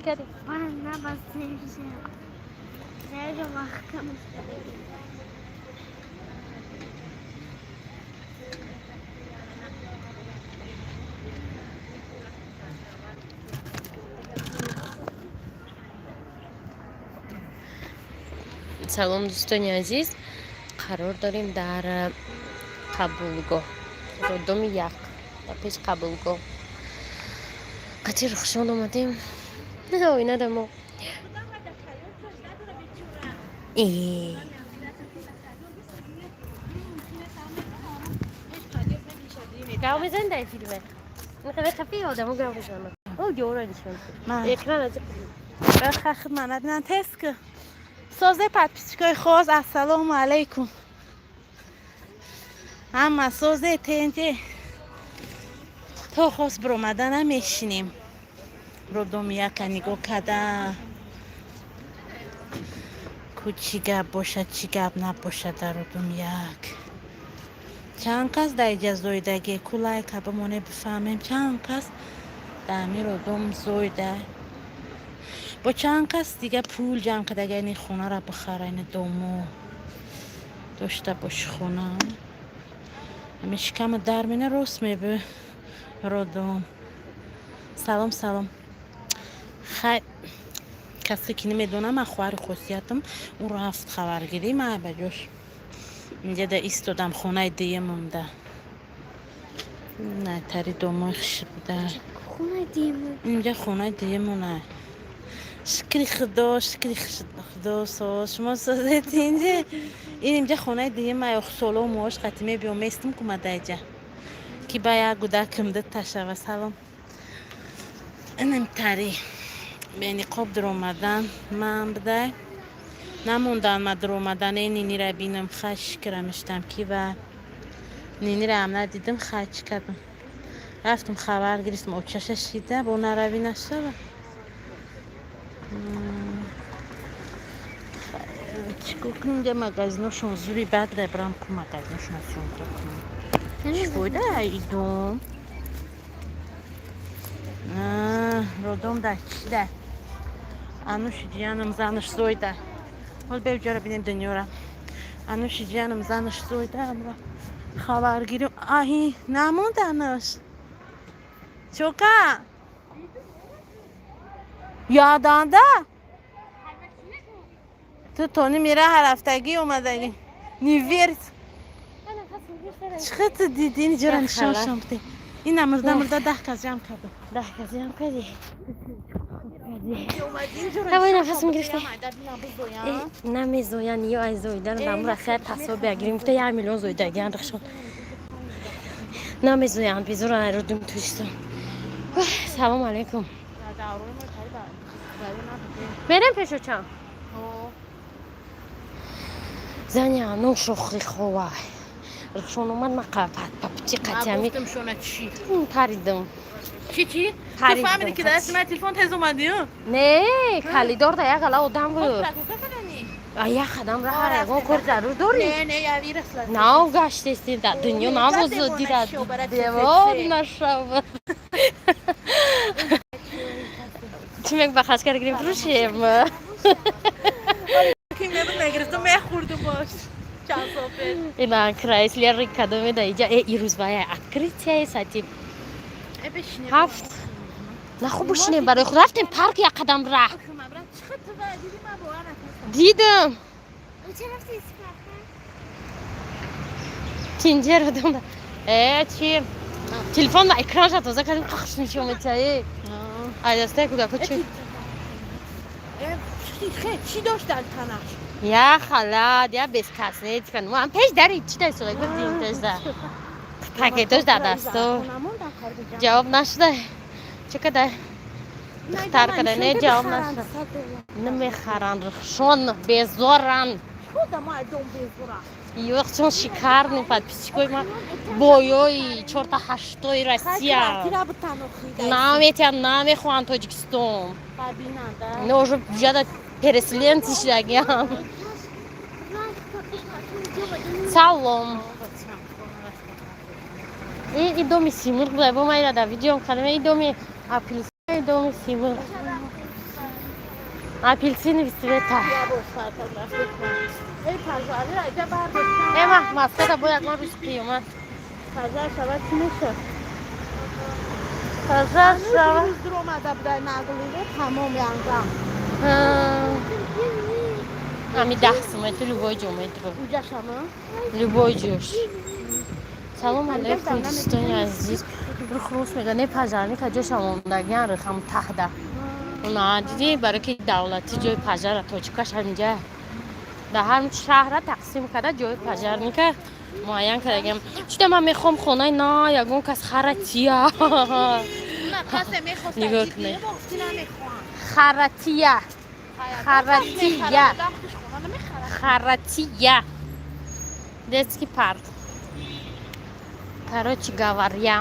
کردی؟ من نبستیم خیلی وقت سلام دوستان عزیز، قرار داریم در قبولگاه رودم یک در پیش قبولگاه قطعی رخشان اومدیم. نه آینه دمو گاو بزن در فیلمه نخواه خفی آدمو گاو بزنم او جورا نشون اکران از بخخ منت نه تسک سازه پاتپیچکای خواست السلام علیکم اما سازه تنجه تا خواست برومدن هم میشینیم رودم یک نگاه کده کو چی گپ باشد چی گپ نباشد در رودم یک چند کس در اینجا زویدگی کلای که بمونه بفهمیم چند کس در می رودم زویده با چند کس دیگه پول جمع کرده اگه این خونه را بخره این دومو داشته باش خونه همیشه کم در مینه روست میبه رودم سلام سلام خیلی کسی که نمیدونه من خواهر خصوصیتم اون رو هفت خبرگیری من بجاش اینجا در ایستادم خونه دیگه مونده نه تری دومو خش بوده خونه دیمون اینجا خونه دیگه مونه شکری خدا ساز شما سازت اینجا اینجا خونه دیگه ما یخ سولو موش قطمه بیام میستم کمده اینجا کی باید گودکم ده تشه و سلام اینم تری به نقاب در اومدن من بده نموندن ما در اومدن این نینی را بینم خش کرمشتم کی و نینی را هم ندیدم خش کردم رفتم خبر گرفتم او چشش دیده با نروی نشده چیکار کنیم اینجا مگازیناشون زوری بد لبرم که مگازیناشون ازشون کنیم چی بوده ایدون رودم در چی ده انوش جیانم زنش زویده حال بیو جا را بینیم دنیا را انوش جیانم زنش زویده امرا خبر گیریم آهی نموندنش چوکا یادانده تو تونی میره هر هفتگی اومدگی نیویرد چقدر دیدی اینجا را نشان شمته این مرده 10 کس جمع کردم 10 کسی هم کردی هوای نفسم گرفته نمیزوین یا از زویدن بامور خیلی تصویر بگیریم گفته 1 میلیون زویدگی هم رخشان نمیزوین بیزور رو دوم توشتم سلام علیکم برم پیشو چم زنی انو شخی خواه رخشان اومد ما پاپچی قطعمی گفتم شونه چی؟ پریدم چی؟ تو فهمیدی که دست من تلفن تز اومدی؟ نه کلیدار در یک علا آدم بود یک خدم را هر اگه کار ضرور داری؟ نه یوی رسلت نه گشت استی در دنیا نبازد دیده دیوار نشود چی میگه بخش کرده فروشیم که میبود نگرفتم میخوردم باش چند صافت اینا کرایسلر ری کدومه دا اینجا ای روز باید اکریتی ساعتی 7 نه خوب بشینیم برای خود رفتیم پارک یک قدم راه دیدم تینجر رو دوم چی تلفن و اکران شد توزه کردیم قخش میشه اومده دسته کودکا چی چی داشت در تنش؟ یا خلاد یا بیسکاس نیت کنم هم پیش داری چی داری سوگه گفتیم پیش در پاکیتوش در دستو جواب نشده چه کده دختر کده نه جواب نشده نمیخرن رخشان بیزارن خودم های دوم بیزورم یوخ چون شکر نیپد پیچکوی ما بایوی 4-8 رسیه نمیخوان تاجیکستان نه уже бюджет переселенцы шлаги салом и доме симур бо майда да видео кадаме и доме апельсин и доме симур Апельсиновый света. یا با ساعت رفت کنم ای پژوهری را اینجا برداشتم Ема, маската бояк ма биш қиёмат. پژوهر شود چی میشه Пожар шава. روز در اومده بودای نقلیه تمام янзам Ами 10 сомон ту любой ҷо метро. اونجا شما Любой ҷош. Салом алайкум дӯстони азиз. Рухрус мега не пажарни ка ҷош омондагиан рихам таҳда. Уна диди барои ки давлати ҷои пажара точкаш анҷа. Дар ҳар шаҳра тақсим када ҷои пажарни ка муайян кардагиам. Шуда ман мехоҳам хонаи на ягон кас харатия. Нигоҳ кунед. Харатия. Харатия. Харатия. Детский парк. Короче говоря,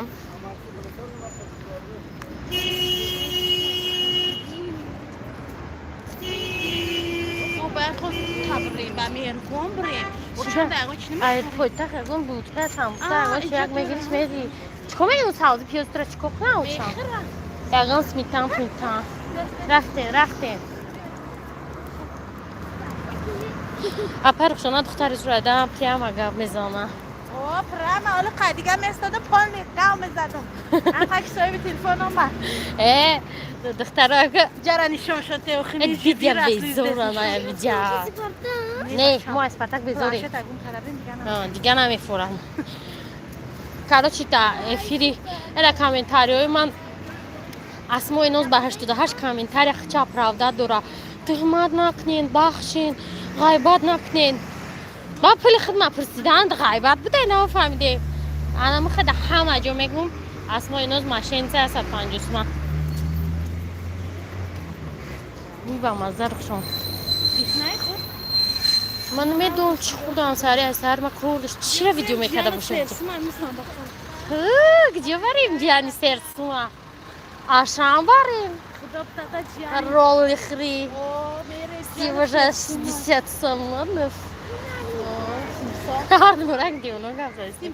باید خود تبریم و میرگم بریم چون در اون چی ай пойтах ягон будка самса ягон як мегириш мери чико мегӯ савзи пиёзтра чико научам ягон сметан рафтем апархшона духтари зурадам прямо гап мезанам پرامه حالا قدیگه میستادم پال نقاو میزدم انقدر صاحب تلفن اومد духтара جرا نشون شده و خیلی видя безора на видя не мо спартак безори дига намефурам короче та эфири эра комментариёи ман асмои ноз ба 88 комментария хча правда дора туҳмат накунен бахшин ғайбат накунен ба пули хидмат пурсиданд ғайбат будай нафаҳмидем анамихада ҳама ҷо мегӯм асмои ноз машиница 150 сомон ба мазза рухшон ман медонам чӣ хурдам сари аз сар ма кор дошт чира видео мекарда бошам где барем ҷиани серсума ашам барем ролли хри 60 сомонов ҳардмурак диёно гапзастим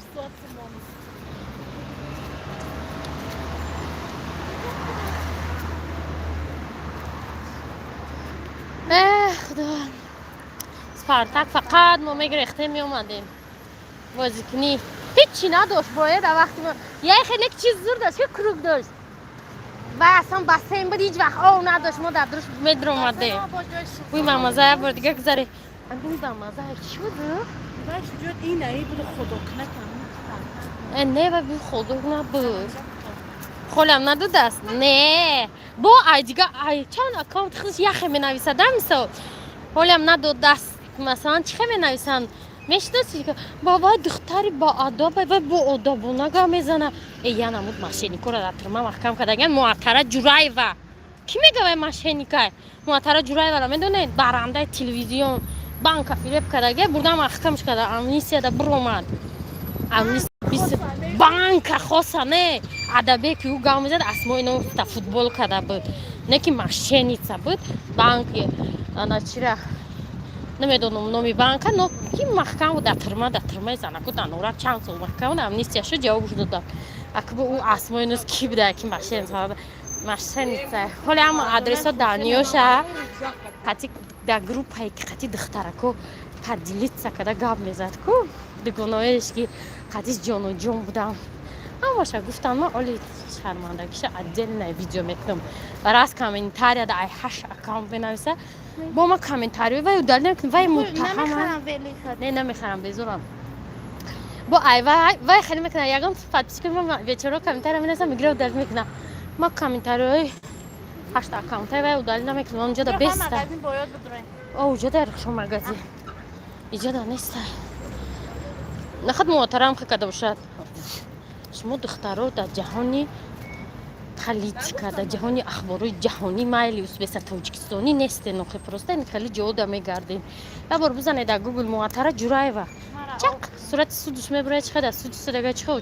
худо спартак фақат мо мегрехтем меомадем бозикунӣ ҳеччи надошт бояд вақти яй хеле чиз зур дошт ки круг дошт ва аслан бассейн буд ҳеҷ вақт об надошт мо дар дуруш медромадем буй мамаза як бор дига гузаре буй мамаза чӣ буду не ва буй ходок набуд холам надудааст не бо ай дига ай чанд аккаунт худаш яхе менависада мисол холам надодааст масалан чихе менависанд мешинаси баба духтари баадоб ва бо одобона га мезана яна муд мошенникора дар турма маҳкам кардаган муаттара ҷураева ки мегавай мошенника муаттара ҷураевара медонед барандаи телевизион банка фиреб кардага бурда маҳкамш карда амнистияда биромад банка хоса не адабе ки ӯ гав мезад асмои номта футбол карда буд не ки мошенница буд банки начира намедонам номи банка но ки маҳкам буд дар турмаи занаку данора чанд сол маҳкам буд амнистия шуд ҷавобш додам акбу ӯ асмои нӯз ки буда ки мошенница ҳоли ҳама адресо даниёша қати дар группае ки қати духтарако падилитса када гап мезад ку дугонаеш ки қатиш ҷоноҷон будам ҳамаша гуфтам ман оли шармандагиша отдельное видео мекунам раз комментария да ай 8 аккаунт менависа бо ма комментариё вай удалӣ намекунам вай муттаҳама не намехарам безорам бо ай вай хеле мекунам ягон подписка ма вечора комментария менависам мигира удалӣ мекунам ма комментариёи 8 аккаунтаи вай удалӣ намекунам онҷо да беста оуҷо дар рухшон магазин иҷо да неста нахад муҳотарам када бошад шумо духтаро дар ҷаҳони политика дар ҷаҳони ахборои ҷаҳонӣ майли узбеса тоҷикистонӣ нестен охи просто ин кали ҷода мегардем як бор бизанед дар гугл муаттара ҷураева чақ сурати судш мебурад чихада суди судага чихо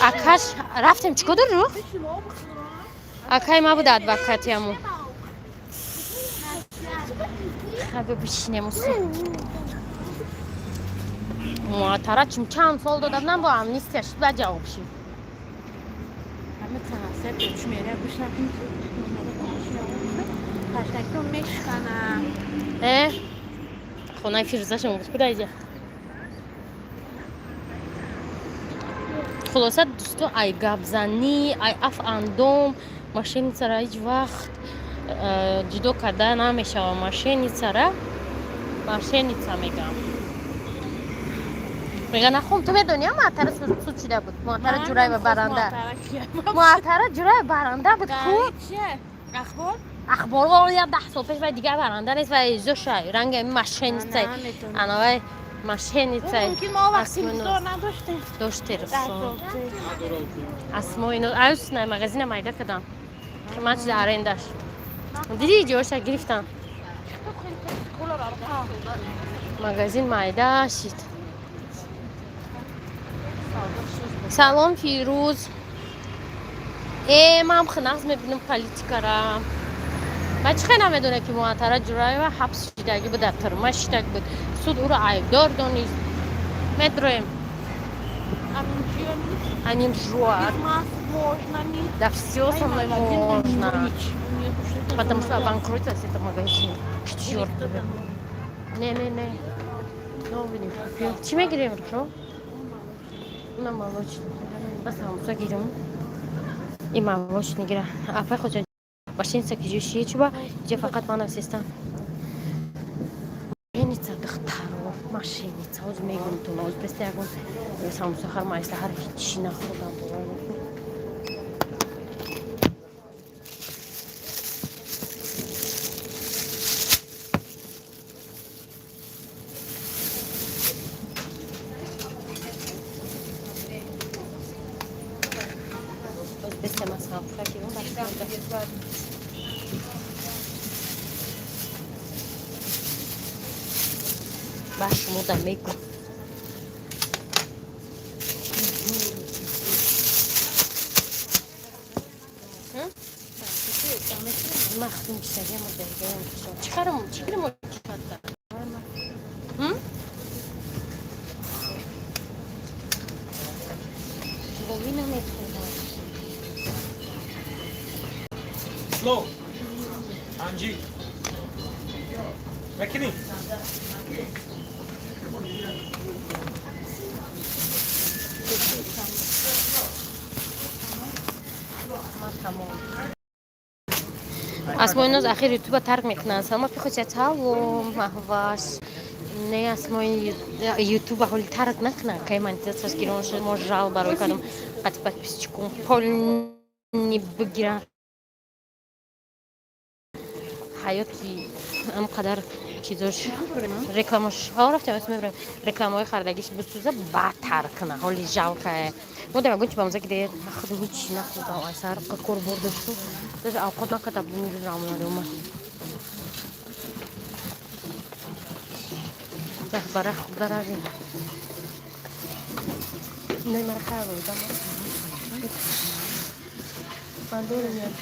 акаш рафтем чико дору акай ма буда адвокатиаму хабе бишинемус муаттара чум чанд сол дода будам бо амнистия шуд ба ҷавоб шид تکون میشکنم. اه خونه فیروزه شما بود کده ایجا خلاصه دوستو ای گپ زنی ای اف اندوم ماشین سر هیچ وقت جدو کرده نمیشه ماشین سر میگم میگه نخوام تو بدونی هم معطر سود شده بود معطر جورای و برنده معطر جورای برنده بود کو چیه؟ اخبار؟ اخبار قول یه 10 سال پیش و دیگه برنده نیست و ایزو شای رنگ این ماشین نیست انوای ماشین نیست ممکن ما وقتی بزار نداشتیم داشتی رسون اسما اینو عوض نه مغازین مایده کدام که من چیز آرندش دیدی جوش گرفتم مغازین مایده شید سلام فیروز من خناز میبینم پالیتیکا را بچه خیلی نمیدونه که معطره جورایی و حبس شدگی بود در ترمه شدگ بود سود او را عیبدار دانید میدرویم همین جوار да все со мной можно потому что обанкротилась эта магазин к черту не новый не купил чime гирем ро на молочный бас хамса гирем и молочный гира апа хоҷа машинца ки ҷӯши чуба ҷе фақат ман асистам машиница духтаро машиница оз мегум ту оз бесте ягон самсахар майслаҳар ҳичи нахӯрдам baixo muda meio مخدوم میشتری اما درگه چیکار ما کرده بابی نمیتونه Slow. Anji. Makini. اسماء الناس اخیر یوتیوب ترک میکنن سلام فی خوشت ها و محواش نه اسماء یوتیوب حال ترک نکنن که من تاس گیرونش ما جال برای کدام قطع پیشکون پول نبگیرن حیاتی ام قدر چیزاش رکلامش ها رفتم اسم میبرم رکلامای خریدگیش بسوزه بدتر کنه حالی جوکه بودم اگه چی بامزه که دیگه خودم هیچی نخوردم ای سر کار برده شو داشت اوقات نکردم بمیرون رامونه دومه ده برای خوب دارم نه مرا خیلی بودم من دورم میاد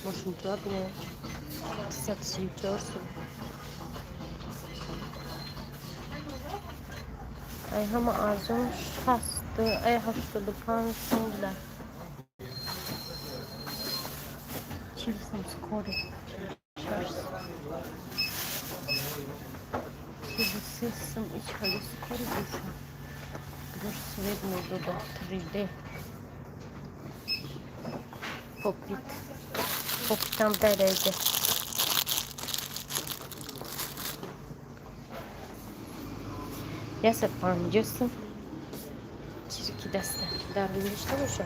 ماشین‌دار بینه 334 سو ای همه ارزانش هست ای 85 سنگله چیل سمسکاری 33 сам іч халі скорі душа дуже видно до 3D Popit'ten derece. Yasa pancasın. Çirki deste. Darlı işte bu şu.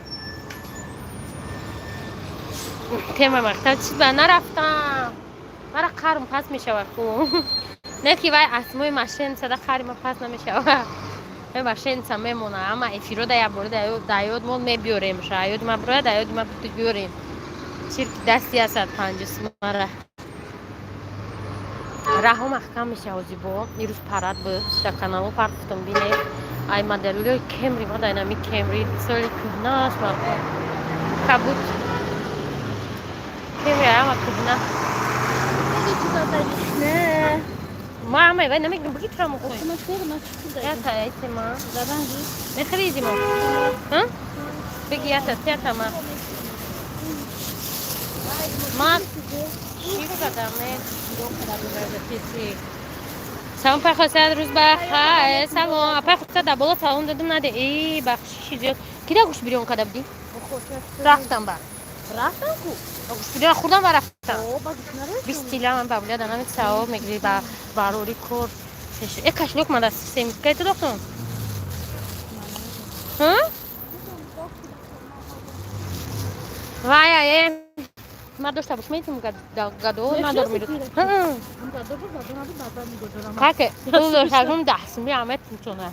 Tema مقطع چیز به نرفتم مرا قرم پس میشود نه که وای اسموی ماشین صدا قرم پس نمیشود ماشین سم میمونه اما افیرو دیا برده دایود مون میبیوریم شاید ما برای دایود ما بیوریم چیرکی دستی هست 50 مرا راه محکم میشه اوزی با نیروز پرد بود در کانال پارکتون بینه ای مدلی کمری ما داینامیک کمری سالی کهنه است ما کبوت کمری اما کهنه نه ما همه باید نمیگم بگی ترامو خوی ما خیلی ما چیزی یا تا ایتی ما زبان نخریدی ما ها؟ بگی تا ما چی کدامه سلام پخواسته روز بخیر سلام پخواسته در بالا سلام دادم نده ای بخشی زیاد کی دا گوش بیرون کده بودی؟ رفتم بر رفتم کو گوش بیرون خوردم و رفتم با گوش بیستیلا من بابلیا دانم سلام میگری با باروری کور یک کشلوک من دست سیم که تو دکتر ها؟ وای ما داشته باش میتونم گدو ندارم میرد که تو داشتم دست میامد میتونه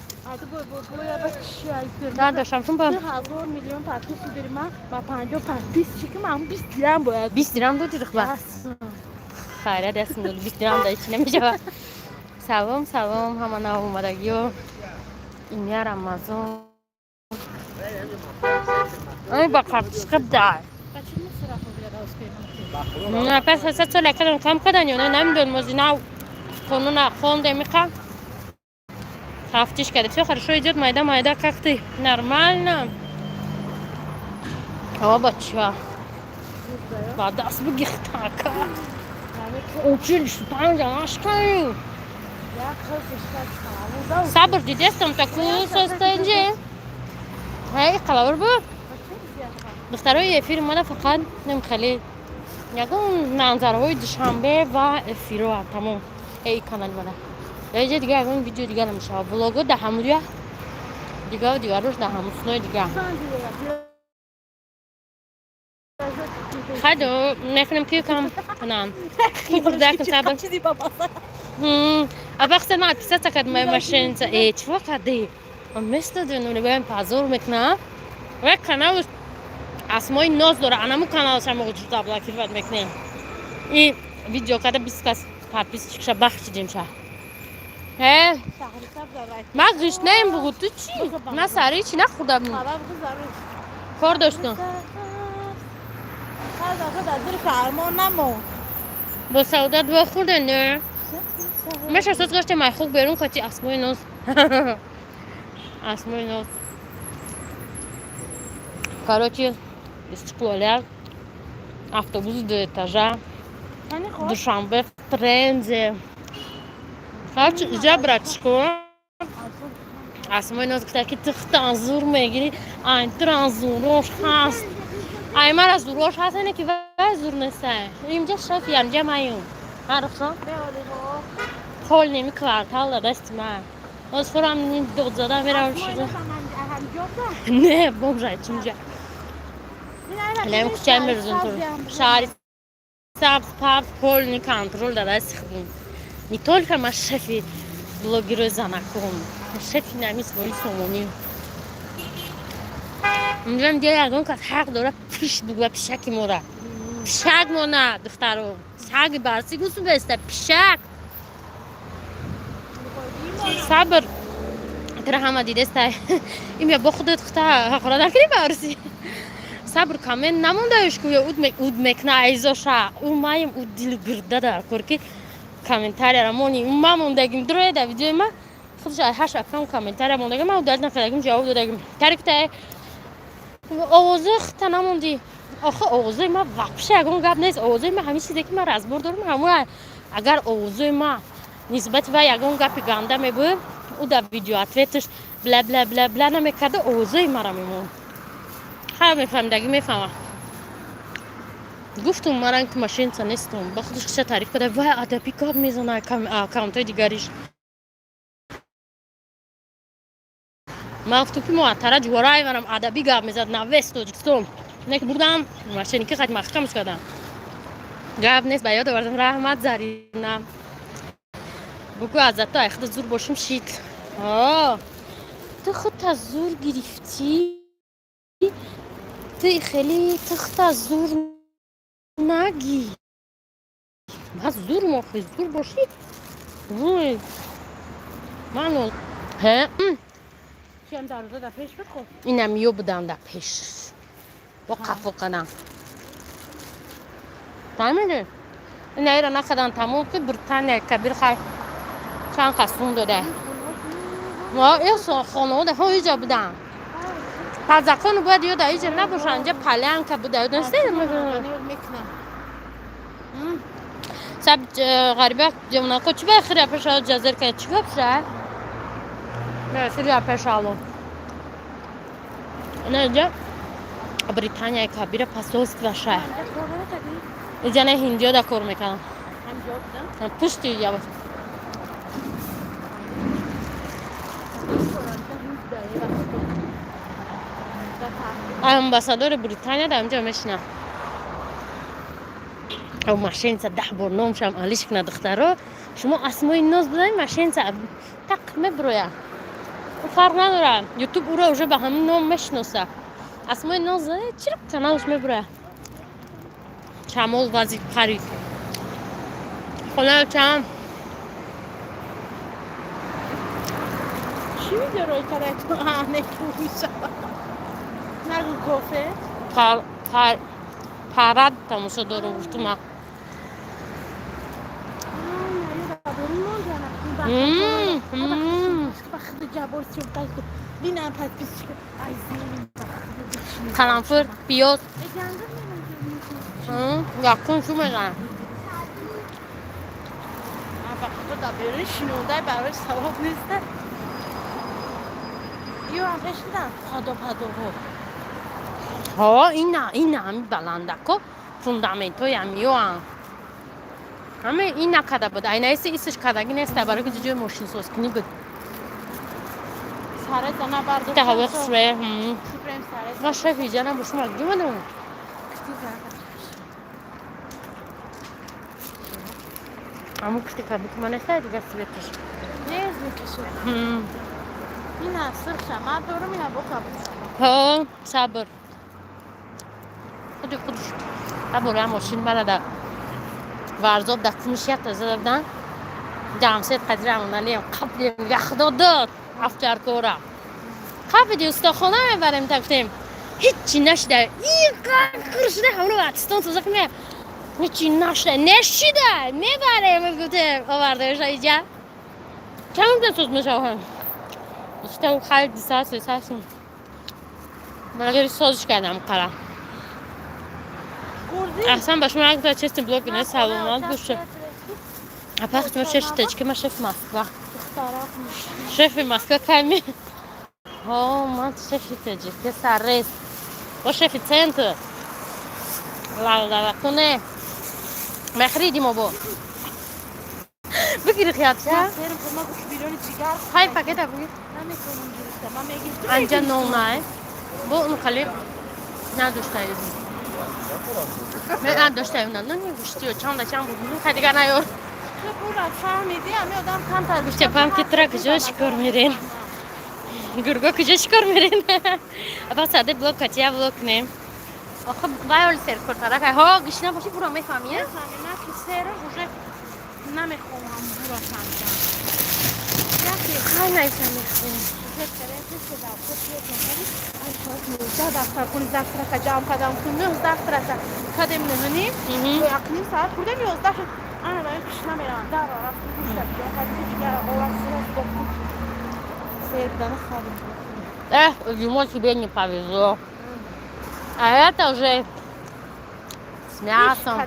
نه داشتم چون با 1000 میلیون پاتیسی داریم ما 50 پاتیس چی که من 20 درم باید 20 درم دو دیگه بس خیره دست میدونم 20 درم دایچ نمیشه سلام سلام همه نو اومدگی و این یه رمضان ای با کپسکپ دار نه پس هست تو لکه کم کردن یا نه نمیدونم از اینا قانون خونده میخوام تفتیش کرده چه خرشو ایجاد مایده کختی نرمال نه آه بچه با دست بگیخت تاکا اوچیل شدن جانش کنیم صبر دیدستم تا کل سسته اینجا هی قلابر بود دخترهای یه فیلم ماده فقط نمیخلی یکم منظرهای دوشنبه و افیرو تمام ای کانال ماده یا یه دیگه اون ویدیو دیگه نمیشه بلاگو ده همولیه دیگه روش ده هموسنوی دیگه خدو نکنم کیو کم کنم خوب دکن صبر چیزی بابا ابخت ما پیسه تکد ماشین ای چه وقت دی مثل دنونه بایم پازور میکنم و کانال اسمای ناز داره انمو کانال شما وجود داره که فقط میکنه این ویدیو کرده 20 کس پارپیس چیکش بخشیدیم شه ها ما گوشت نیم بگو تو چی نه سری چی نخوردم کار داشتم با سعودت بخوردن نه میشه سوز گشته مای خوب بیرون کتی اسمای ناز اسمای ناز короче استقلال автобус دو etaja دوشنبه فرنزه короче اینجا براتشکو اسمای ناز که تخت انزور میگیری این ترانزوروش هست ای من از زوروش هست اینه که وای زور نیسته اینجا شفی اینجا مایون عرفشون خول نمی کvartal دست من از خورم این دو زده میرم شده نه بومجای چونجا لام کوچه میرزون تو شهری سبز پاپ خول نی کنترل دست خودم نیتول که من شفی بلوگیرو زنکم شفی نمیست بایی سومونی میگم دیگه اگه که حق داره پیش بگو پیشکی موره پیشک مونه دخترو سگ برسی گوسو بسته پیشک صبر ترى هم دیده است این با خودت خطا خورا دکری برسی صبر کامل نمونده که اود میکنه ایزوشا اون مایم اود دیل گرده دار کرکی کامنتاری رامونی اون ما موندگیم دروی دا ویدیو ما خودش هاش افهم کامنتاری موندگیم ما داد نکردیم جواب دادیم ترکته آوازه خطا نموندی آخه آوازه ما واقعی اگه گپ نیست آوازه ما همیشه دیگه ما راز بردارم همون اگر آوازه ما نسبت به یگان گپی گنده میبود او در ویدیو اتویتش بلا بلا بلا بلا نمیکرده آوازه ما را میمون خیلی میفهمدگی میفهمم گفتم من که ماشین تا نیستم با خودش چه تعریف کرده وای ادبی کاب میزنه اکانت های دیگریش من گفتم که معطره جورای منم ادبی گاب میزد نه وست و جستم نیک بردم ماشینی که خیلی محکمش کردم گاب نیست به یاد آوردم رحمت زرینم بگو ازت تا اخت زور باشم شید تو خود از زور گرفتی تو خیلی تخت از زور نگی بس زور مخی زور باشی منو چیم در روزا در پیش بخور اینم یو بودم در پیش با قفو کنم تایمیده این ایره نکدن تموم که برتنه کبیر خیلی چند قسمون داده ما ایسا خانه ده ها ایجا بودن تذکر باید یاد اینجا نباشه اینجا پلنگ که بوده دسته سب غریبه جمعه کو چی بخیره پیش جزیر که چی بشه بخیره پیش آلو نه اینجا بریتانیا کبیره پس دوست باشه اینجا نه هندیا دا کار میکنن پشتی یا امباسادور بریتانیا در اونجا میشنه او ماشین سه 10 بار نام شم علیش کنه دخترها شما اسمای ناز بدین ماشین سه تق میبرویه فرق نداره یوتیوب او را اوجه به همین نام میشناسه اسمای ناز چرا کانالش میبرویه چمال وزید خرید خونه چم چی میده روی کرده تو آنه کویشه نگو گفه پرد تماشا داره گفتم قرنفل پیاز یکون شو میزنم تو دا بری شنوده برای ثواب نیسته یو هم بشنیدم پادو ها این همین بلنده که فوندامنتو همیو هم همه این نکده بود این ایسش کدگی نیسته برای که جوی ماشین سوز کنی بود سره زنه بردو که هوا خسره شپرم سره ما شفی جانم باشم اگه بودم اما کشتی که بکنم نیسته دیگه سویتش نیز میکشه این از سرخشه من دورم این بکنم ها صبر خودش برای ماشین بلده ورزاب در کنشیت از دادن جامسید قدره همونالیم قبل یخ داد افکر کورا قبل دیوستا خونه میبریم تفتیم هیچی نشده این قبل کرشده همونو وقتستان توزه کنیم هیچی نشده نشیده میبریم میگوته آورده بشه اینجا چه ممکن سوز میشه هم اشتا خیلی دیساس لیساسون مگر سازش کردم قرار احسن باش من اگه چست بلوگ نه سلامت باشه اپاخ تو شش تاچ ما شف مسکو شف مسکو کمی ها من شف تاچ که سرس با شف سنتر لا کنه ما خریدیم بو بگیر خیاط شه های پاکت ابو انجا نو نه بو اون خالی نداشته من داشته اونم نه گوشتی و چند بود خیلی دیگه نیار پورا فهمیدی همه آدم کم تر گوشتی پام که ترا کجا شکر میرین گرگا کجا شکر میرین اپا ساده بلوک کچیا بلوک نیم آخه باید سر کرد که ها گوشتی نباشی برو میفهمیه نه که سر روزه نمیخوام برو فهمیدم خیلی نمیفهمیم دفتر کنی دفتر که جام کدام کنی دفتر که کدام نهانی و اقلیم ساعت کردم 11 شد انا باید پیش نمیرم در رفت بیشتر یا کدی دیگر اول سرش بکن سیدن خالی ему тебе не повезло. А это уже с мясом.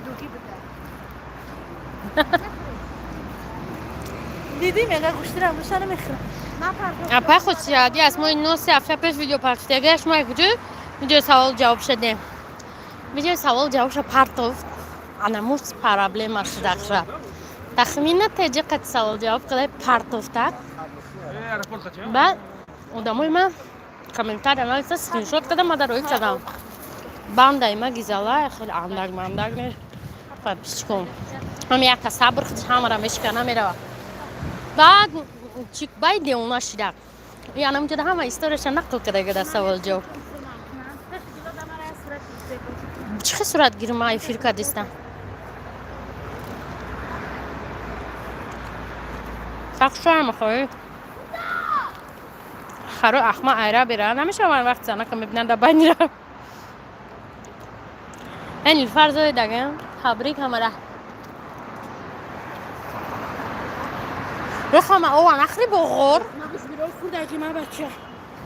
دیدی میگه گوشتی رو همونش نمیخورم А пахнет сяди, а мой нос я пеш видео пактегеш мой где видео savol javob шуде. Видео savol javob ша партов. Ана мус проблема шудахра. Тахмина теже қат savol javob қилай партов так. Ба одамой ман комментарий анализа скриншот кардам мадарои кардам. Банда ма гизала хел андаг не папишком. Ам яка сабр хамара мешкана мерава. بعد چیک باید اونا شده یعنی اونجا همه استوریش نقل کرده در سوال جواب چه صورت گیرم های فیرکا دیستم فقط شرم خواه خرو اخما ایره بیره نمیشه من وقت زنه که میبینن در بانی را این الفرز های دگه تبریک همه بخوام او نخری بغور نگوش بیرون خورده اگه من بچه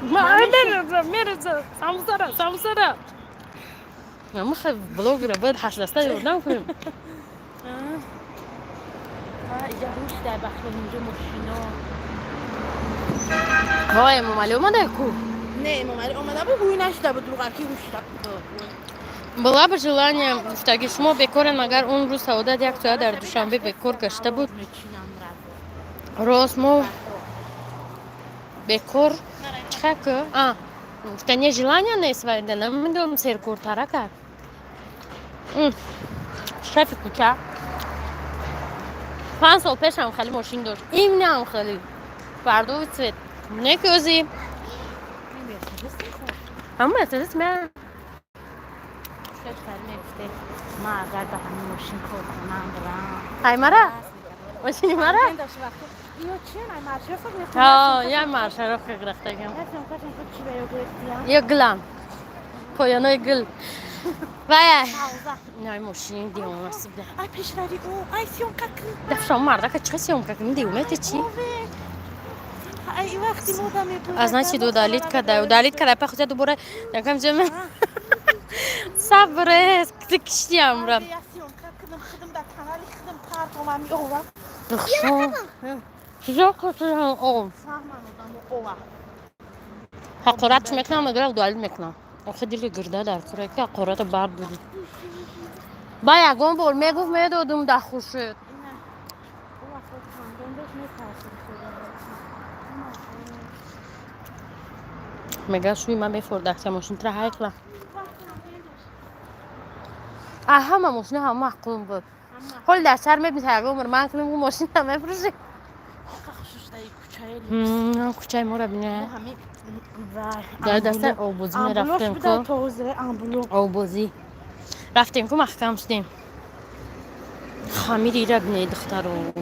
میرزه سمسره ما خیلی بلوگره باید حش دسته یوردم کنیم اینجا روش در بخل اینجا ماشینا وای ممالی اومده کو نه مامالی اومده بود گوی نشده بود روغاکی روش بود была бы желание что شما بکورن مگر اون روز سعادت یک ساعت در دوشنبه بکور گشته بود راست ما بکور چه که что не желание не свайде نمیدونم سرکور ترکه شفی کوچه 5 سال پیش هم خیلی ماشین داشت این هم خیلی فردا و سوید نه کوزی هم مرسدس من ما اگر به همین ماشین کار کنم برم های مرا ماشینی مرا اینو چیه نه مرشه فکر یا مرشه رو خیلی رخته گم چی به گرفتی یا گلم پایانای گل وای نه ماشین دیوم نصیب ده ای پیشروی او ای سیون کاکن دفشم مرده که چه سیوم که دیومه چی ای وقتی مودا میپوشه از نچی دو دالیت کرده و دالیت کرده پا خودت دوباره نکم جمع صبره کشتی امرم سیون کاکنم خدم در کانالی خدم کار کنم می اوه نخشون چیزا کسی هم اون حقارت میکنم مگر دالیت میکنم آخه دیل گرده در کره که حقارت برد بودی با یکم بول میگفت میدادم در خوشت میگه شوی من بفرده که ماشین تره حیقلا همه ماشین همه محکوم بود حال در سر میبینید که عمر من کنیم اون ماشین همه بروشی کوچه ما رو بینه در دسته آبوزی می رفتیم که آبوزی رفتیم که محکم شدیم خمیری را بینه دختر رو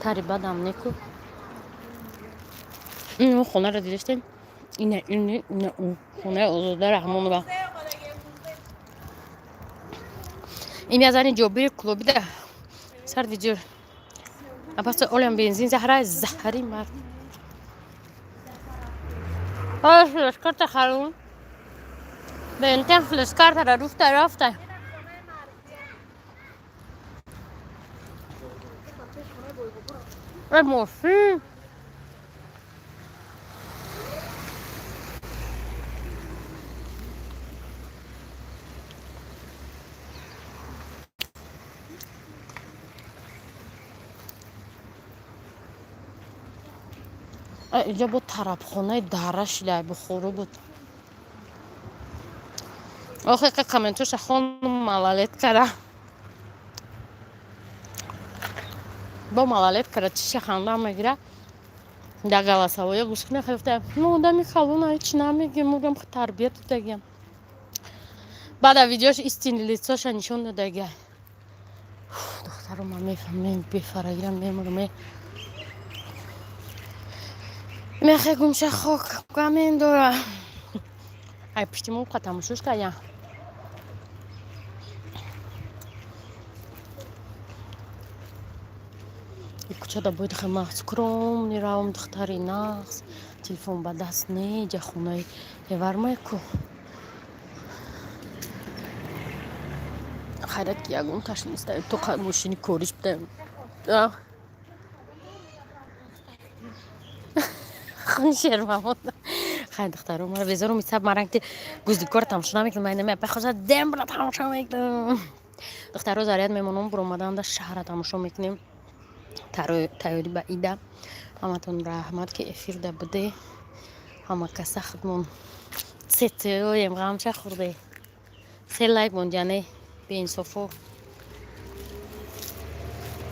تری بدم نکو این خونه رو دیدشتیم اینه اون خونه آزاده رحمان با این از این جابیر کلوبی ده سر دیجور پس اولم بنزین زهری مرد فلسکارت خرون به انتیم فلسکارت را رفته ای ماشین اینجا بود طرفخانه درش لای بخورو بود آخه که کامنتوش خانم ملالت کرده با ملالت کرده چیش خانده میگیره در گلاسوایی گوش کنه خیفته نو دمی خالونه هیچ نمیگیم مگم تربیت دگیم بعد ویدیوش استینلیتساش نشون داده دخترو من میفهمم بفرایرم میمونم میخوام شه خوک کامین داره ای پشتیمون قطعمشوش کردیم این کوچه دا باید خیلی محض کرم نیراهم دختری نقص تلفن با دست نه جا خونه یه ورمای کو خیرت که یکون تش نیست تو خیلی ماشینی کوریش بدم خون شرمم بود خیلی دخترم مرا بذارم میساب مرنگ گوزدی کار تماشا نمیکنم من نمی بخواد دم برا تماشا میکنم دخترها زاریت میمونم برو اومدن در شهر تماشا میکنیم تایاری با ایده همتون رحمت که افیر ده بوده همه کسا خودمون سته و امغام چه خورده 3 لایک مونجانه به این صفو